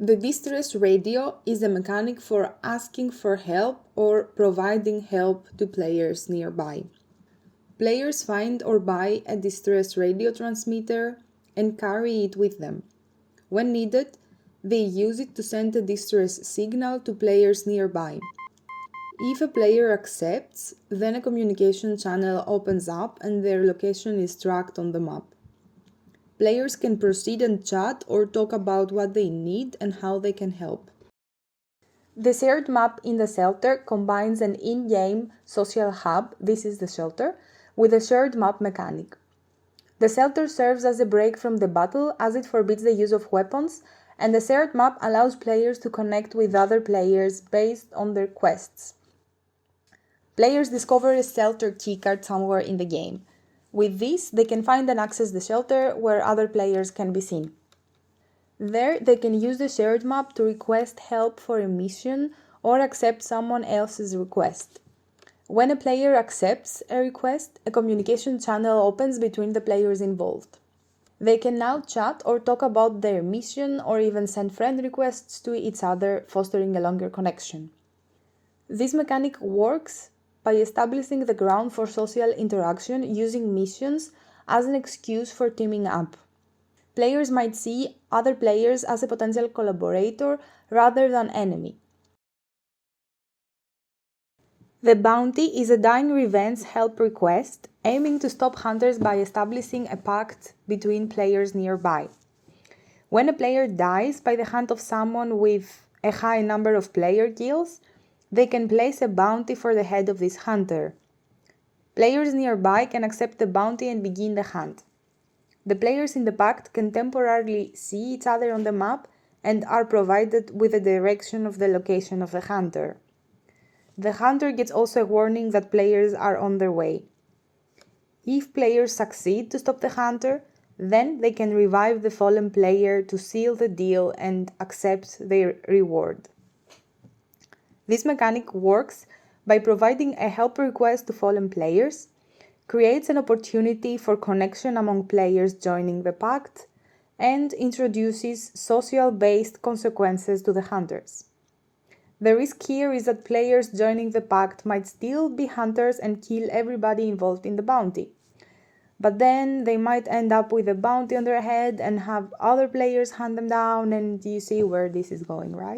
The distress radio is a mechanic for asking for help or providing help to players nearby. Players find or buy a distress radio transmitter and carry it with them. When needed, they use it to send a distress signal to players nearby. If a player accepts, then a communication channel opens up and their location is tracked on the map. Players can proceed and chat or talk about what they need and how they can help. The shared map in the shelter combines an in-game social hub, this is the shelter, with a shared map mechanic. The shelter serves as a break from the battle as it forbids the use of weapons, and the shared map allows players to connect with other players based on their quests. Players discover a shelter keycard somewhere in the game. With this, they can find and access the shelter where other players can be seen. There, they can use the shared map to request help for a mission or accept someone else's request. When a player accepts a request, a communication channel opens between the players involved. They can now chat or talk about their mission or even send friend requests to each other, fostering a longer connection. This mechanic works by establishing the ground for social interaction using missions as an excuse for teaming up. Players might see other players as a potential collaborator rather than enemy. The bounty is a dying revenge help request aiming to stop hunters by establishing a pact between players nearby. When a player dies by the hand of someone with a high number of player kills, they can place a bounty for the head of this hunter. Players nearby can accept the bounty and begin the hunt. The players in the pact can temporarily see each other on the map and are provided with the direction of the location of the hunter. The hunter gets also a warning that players are on their way. If players succeed to stop the hunter, then they can revive the fallen player to seal the deal and accept their reward. This mechanic works by providing a help request to fallen players, creates an opportunity for connection among players joining the pact, and introduces social-based consequences to the hunters. The risk here is that players joining the pact might still be hunters and kill everybody involved in the bounty. But then they might end up with a bounty on their head and have other players hunt them down, and you see where this is going, right?